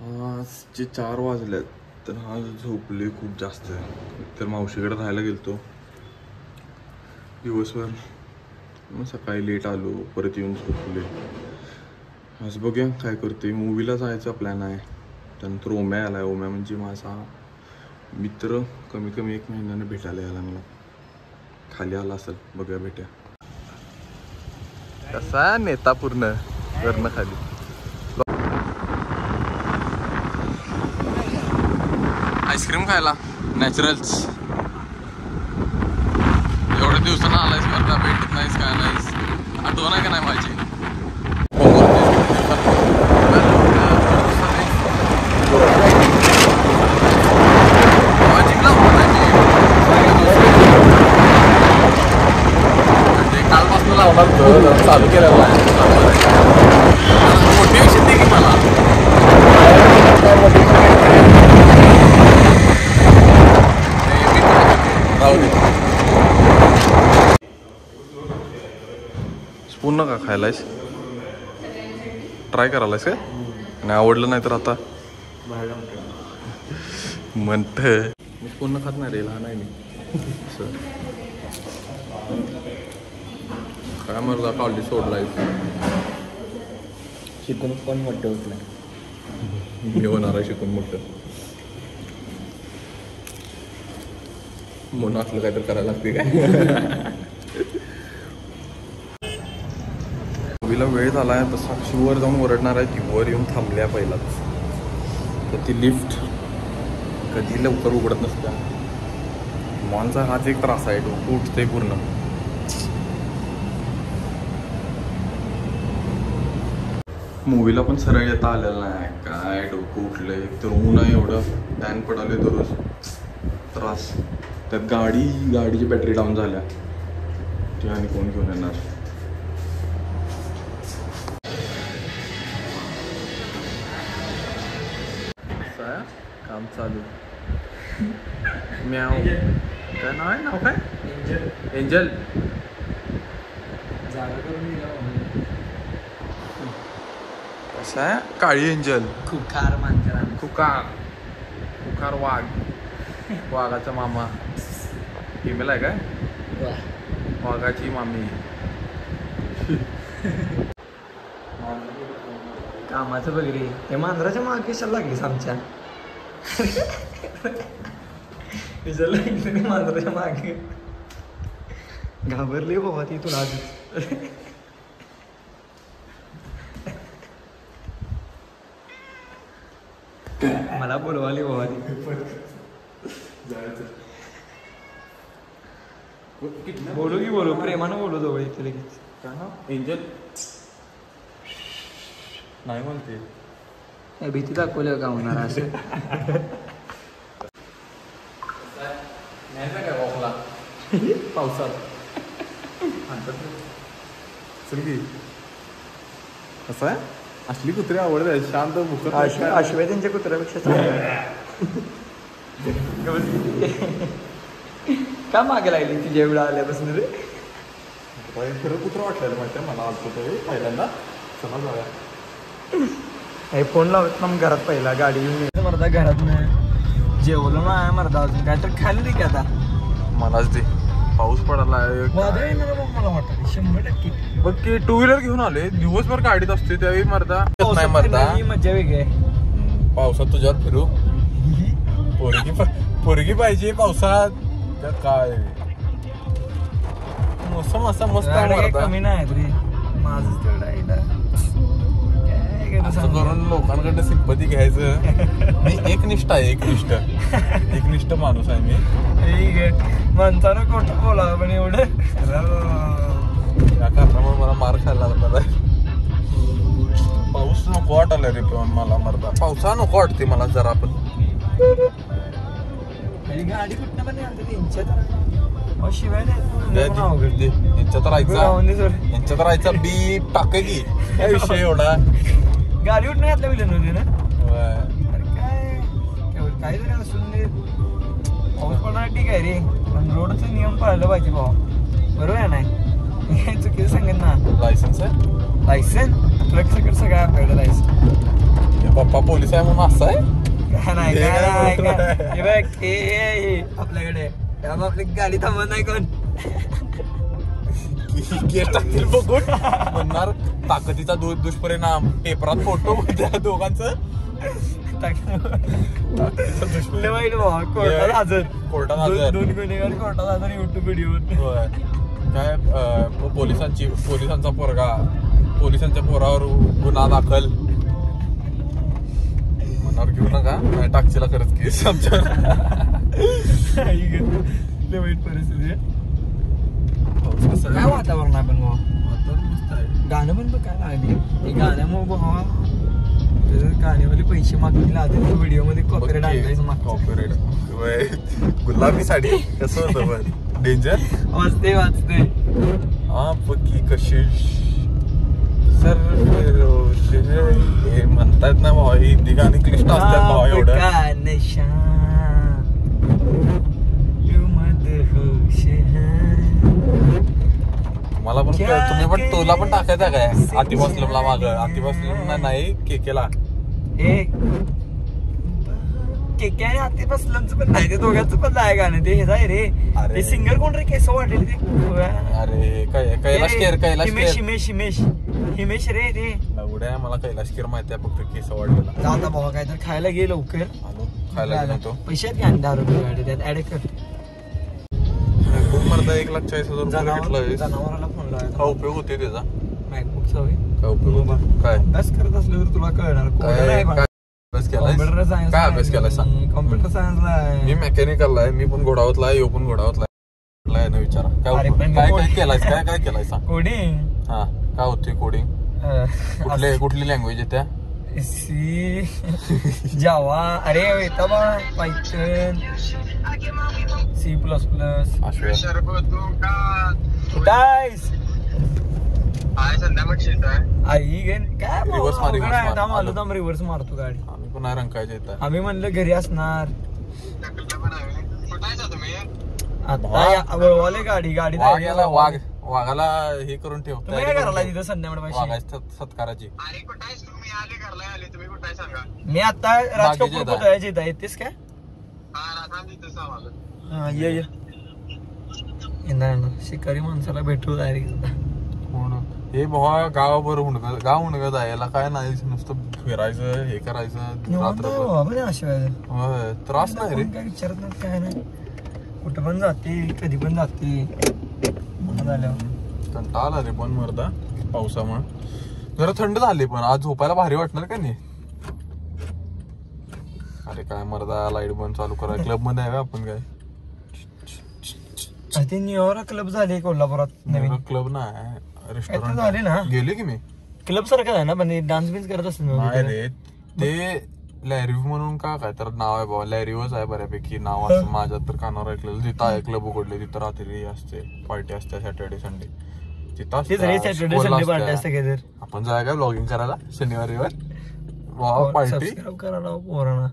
आजचे 4 वाजलेत तर आज झोपले खूप जास्त आहे. तर मावशीकडे राहायला गेलतो दिवसभर, मग सकाळी लेट आलो, परत येऊन झोपले. आज बघूया काय करते. मूवीला जायचा प्लॅन आहे. त्यानंतर ओम्या आलाय. ओम्या म्हणजे माझा मित्र, कमीत कमी 1 महिन्याने भेटायला यायला मला. खाली आला असेल, बघूया भेट्या. कसा नेता पूर्ण वरनं खाली. आईस्क्रीम खायला नॅचरल्स. एवढ्या दिवसानं आलायस बरं, भेटत नाहीस काय नाहीस, आठवण आहे का नाही माझी. कालपासून लावणार चालू केलं मोटिवेशन दे की मला. स्पून नका खायलायस, ट्राय करायलायस काय नाही आवडलं नाही तर आता म्हणत मी स्पून खात नाही रे, लहान आहे मी. काय मर्दा कॉलेज सोडलाय. शिकून पण मोठं होत नाही. मी होणार आहे शिकून मोठं. म्हणून असलं काहीतरी करायला लागते काय. मूवीला वेळ झाला आहे, तर साक्षीवर जाऊन ओरडणार आहे. ती वर येऊन थांबल्या पहिलाच. तर ती लिफ्ट कधी लवकर उघडत नसत्या. मॉलचा हाच एक त्रास आहे, डोकं उठते पूर्ण. मूवीला पण सरळ येता आलेलं नाही. काय डोकं उठलंय. एक तर ऊन आहे एवढं, टॅन पडाले दररोज, त्रास. त्यात गाडीची बॅटरी डाऊन झाल्या, ती आणि कोण घेऊन येणार. काम चालू. म्याव काय नाव आहे, नाव काय? एंजल. जागा करून कसं आहे? काळी एंजल. खुकार मानकर. खुकार वाघ, वाघाचा मामा. फिमेल आहे काय? वाघाची मामी. कामाचं बघ रे, हे मांजराच्या मागे कशाला लागलीस आमच्या. विचारलं लागली मांजराच्या मागे. घाबरली बाबा ती तुला आधीच. मला बोलवाली बाबा ती. बोलू की बोलू, प्रेमानं बोलू जवळ इथे लगेच. काय नाव? एंजल नाही म्हणते. भीती दाखवली का होणार असं. नाही काय वॉकला पावसात चल की. कसं आहे, असली कुत्री आवडत शांत भुकत. आश्वे त्यांच्या कुत्र्यापेक्षा का मागे लागली तुझ्या एवढं आल्यापासून रे. खरं कुत्रं वाटलेलं माहिती आहे मला. आलतो तरी पहिल्यांदा. चला जाऊया. हे फोन लावत ना मग घरात पहिला गाडी घेऊन मरदा. घरात नाही जेवलो ना मरदा, अजून काय तर खाल्लं नाही की आता. मलाच दे. पाऊस पडायला मला वाटतं 100%. बघ की 2 व्हीलर घेऊन आले, दिवसभर गाडीत असते त्यावेळी मरदा नाही मरदा. मजा वेगळी आहे पावसात तुझ्यावर फिरू. पोरगी पाहिजे पावसात. काय मोसम असा मस्त कमी नाही रे माझं तेवढं असं करून लोकांकडे सिंपती घ्यायचं. मी एकनिष्ठ आहे, एकनिष्ठ माणूस आहे मी. माणसानं खोटं बोला पण एवढं या कारणामुळे मला मार खायला लागला. पाऊस नको वाटायला रे पण मला मरदा. पावसा नको वाटते मला जरा पण. गाडी कुठनं पण शिवाय यांच्यात राहायचा बी टाक की काय विषय एवढा. गाडी उठणं घातल्या विलन होती ना. अरे काय जरी असून पाऊस पडणार ठीक आहे रे, पण रोडचे नियम पाळलं पाहिजे भाऊ. बरोबर आहे नाही चुकीचं सांगेन ना. लायसन्स आहे, लायसन्स ट्रक सकट सगळं आपल्याकडे लायसन्स. पप्पा पोलीस आहे म्हणून असं आहे. काय नाही हे बघ हे आपल्याकडे त्यामुळे आपली गाडी थांबत नाही कोण. टाकतील बघून म्हणणार ताकदीचा दुष्परिणाम. पेपरात फोटो त्या दोघांचं कोर्टात हजर. कोर्टात 2 गुन्हेगार कोर्टात हजर युट्यूब व्हिडिओ. काय पोलिसांचा पोरगा पोलिसांच्या पोरावर गुन्हा दाखल मनावर घेऊ नका. टाकशीला खरंच केस आमच्यावर. वाईट परिस्थिती. काय वातावरण आहे पण मस्त आहे. गाणं पण काय लागली गाण्यामुळे भावा गाण्यावाले पैसे मागतील आधी व्हिडिओ मध्ये कॉपीराइट आणलायचं मागचं. कॉपीराइट गुलाबी साडी कसं होतं पण डेंजर. वाचते आपकी कशिश सर हे म्हणतायत ना भावा. हिंदी गाणी क्लिष्ट असतात भावा एवढं. मला पण तुम्ही पण तुला पण टाकायचा काय आतिफ अस्लमला माग. आतिफ अस्लमला नाही केकेला. केके आणि आतिफ अस्लमचं पण नाही ते दोघांचं पण नाही गाणं ते. हे जाय रे ते सिंगर कोण रे केस वाटेल ते. अरे कैलाश हिमेश रे ते एवढ्या मला कैलाश खेर माहिती आहे फक्त केस वाढलेला. आता भावा काय तर खायला गे लवकर. आलो खायला गेलो. पैसे आहेत की 10 रुपये गाडी त्यात ऍड कर. खूप मरता 1,40,000 घेतलं. जनावराला फोन लावायचा. काय उपयोग होते त्याचा. मॅकबुकचा होय. काय उपयोग होता. काय अभ्यास करत असलं तर तुला कळणार. काय अभ्यास केलाय. Computer science. काय अभ्यास केलाय सांग. कॉम्प्युटर सायन्सला मी मेकॅनिकलला आहे. मी पण घोडावतला आहे. यो पण घोडावतला आहे ना. विचारा काय केलायस. काय केलाय सांग. कोडिंग. हा काय होते कोडिंग. कुठली लँग्वेज आहे त्या. सी जावा. अरे येता बा पायथन C++. आई काय रिव्हर्स मारतो गाडी. आम्ही पण रंकायच्या येतात. आम्ही म्हणलं घरी असणार आता. वळवाले गाडी वाघाला हे करून ठेव. काय करायला तिथं संध्याकाळ सत्काराची. मी आता राजकपूर पुतळ्याच्या इथं येतेस काय. ये शिकारी माणसाला भेटू डायरेक्ट. हे भावा गावावर गाव उणगत आहे. याला काय नाही नुसतं फिरायचं हे करायचं. त्रास नाही रे. काय विचारत नाही काय नाही. कुठं पण जाते कधी पण जाते. कंटाळा आला रे पण मरदा पावसामुळे. जरा थंड झाली पण आज झोपायला भारी वाटणार का नाही. अरे काय मरदा लाईट बंद चालू करा. क्लब मध्ये आहे आपण काय. ते न्यूयॉर्क क्लब झाले कोल्हापुरात नवीन. क्लब नाही रेस्टॉरंट झाले ना. गेले की मी. क्लब सारखं आहे ना पण डान्स बिन्स करत असत रे. ते लॅरिव्ह म्हणून काय तर नाव आहे बाबा. लॅरिव्हच आहे बऱ्यापैकी नाव असं. माझ्या तर कानावर ऐकलेलं. तिथं आहे क्लब उघडले. तिथं रात्री असते पार्टी असते सॅटर्डे संडे. तिथं सॅटर्डे संडे पार्टी असते. आपण जाय काय ब्लॉगिंग करायला शनिवारीवर. पार्टी सबस्क्राईब करा पोरांना.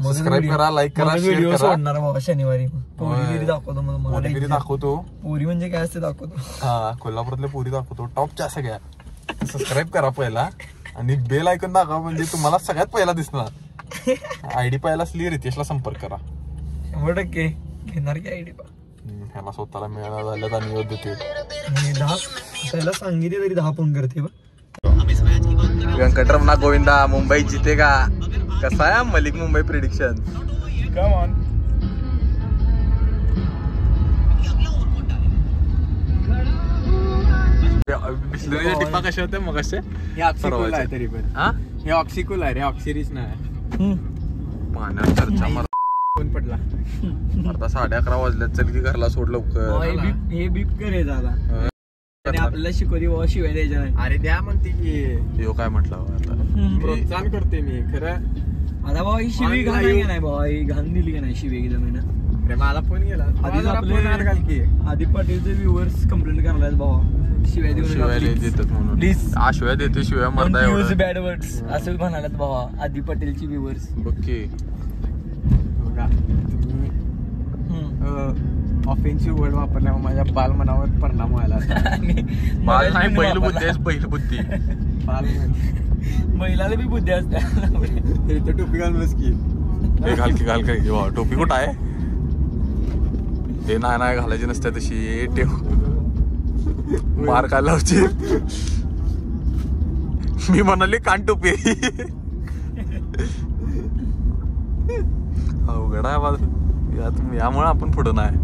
सबस्क्राईब करा लाईक करा व्हिडिओ सोडणार बाबा शनिवारी. पोरी दाखवतो पोरीगिरी दाखवतो. पोरी म्हणजे काय असते दाखवतो. हा कोल्हापुरातल्या पोरी दाखवतो टॉपच्या सगळ्या. सबस्क्राईब करा पहिला आणि बेल आयकॉन दाखवा म्हणजे तुम्हाला सगळ्यात पहिला दिसणार. आयडी पाहिला असली रितेशला संपर्क करा. 100% घेणार की आयडी. ह्याला स्वतःला मिळाला झाल्यात आणि योग्य ते 10 त्याला सांगितले तरी 10 फोन करते. व्यंकटरमणा गोविंदा मुंबई जितेगा. कसा आहे मलिक मुंबई प्रिडिक्शन. Come on. बिस्लरीच्या टिप्पा कशा होत्या मग असे. हे ऑक्सिकूल आहे तरी पण. हे ऑक्सिकूल आहे रे ऑक्सिरीज नाही. पाण्यात चर्चा कोण पडला. आता 11:30 वाजल्यात. चल की घरला सोड लवकर. हे बीप करे दादा. आपल्याला शिकवली बाबा शिवाय द्यायच्या नाही. अरे द्या म्हणते की यो काय म्हटलं आता प्रोत्साहन करते मी खरं. आता बाबा ही शिवी घाण नाही बाबा. ही घाण दिली का नाही शिवी एकदम आहे ना. मला फोन गेला आधी पाटीलचे व्ह्युअर्स कंप्लेंट करायला बाबा शिवाय देतात म्हणून. प्लीज शिवाय देते शिवाय म्हणता यूज बॅड वर्ड्स असं म्हणालात बाबा आधी पाटीलची व्ह्युअर्स. ओके ऑफेन्सिव्ह वर्ड वापरल्यामुळे माझ्या बाल मनावर परिणाम व्हायला. बाल नाही बैल बुद्धी. बाल महिलाला बी बुद्धी असते. टोपी घालूनच की घाल की भावा टोपी कुठं आहे ते नाही घालायची नसते तशी ठेव मार काय लावची मी म्हणाली कान टोपी अवघड आहे माझं यामुळे आपण पुढं नाही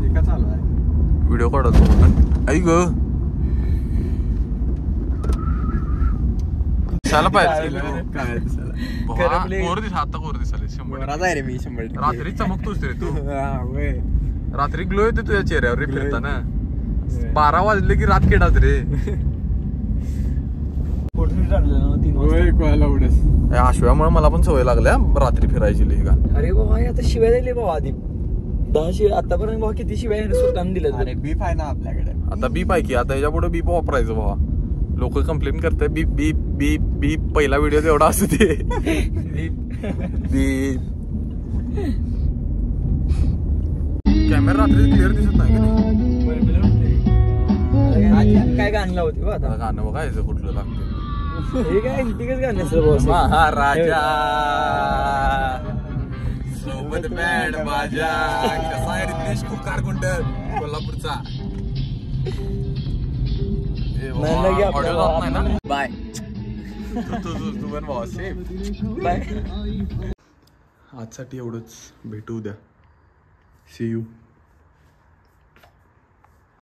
एका चालू आहे व्हिडिओ काढतो ऐक ग दिसायला पाहिजे काय दिसायला कोर दिस आता कोर दिसायला 100 आहे रे मी 100 रात्री चमकतोस रे तू होय रात्री ग्लो येते तुझ्या चेहऱ्यावर रे फिरताना 12 वाजले की रात केडाच रे होय कोणाला उडस आशव्यामुळे मला पण सवय लागल्या रात्री फिरायची लई का अरे बाबा आता शिव्या दिले बाबा आधी 10 शिव्या आतापर्यंत बाबा किती शिव्या स्वतःने दिल्या. अरे बीफ आहे ना आपल्याकडे आता बीप आहे की आता याच्या पुढे बीप वापरायचं भावा लोक कंप्लेंट करतात बीप बीप बीप बीप पहिला व्हिडिओ एवढा असू दे बीप कॅमेरा रात्री क्लिअर दिसत नाही का नाही काय गाणं लावते बा आता गाणं बघायचं कुठलं लागतं हे काय इंटिकच गाणं असेल महाराजा सोबत बॅड माझ्या कसा आहे रितेश कुकार कुंड कोल्हापूरचा बाय तू पण भावा सेफ बाय आजसाठी एवढंच भेटू द्या सी यू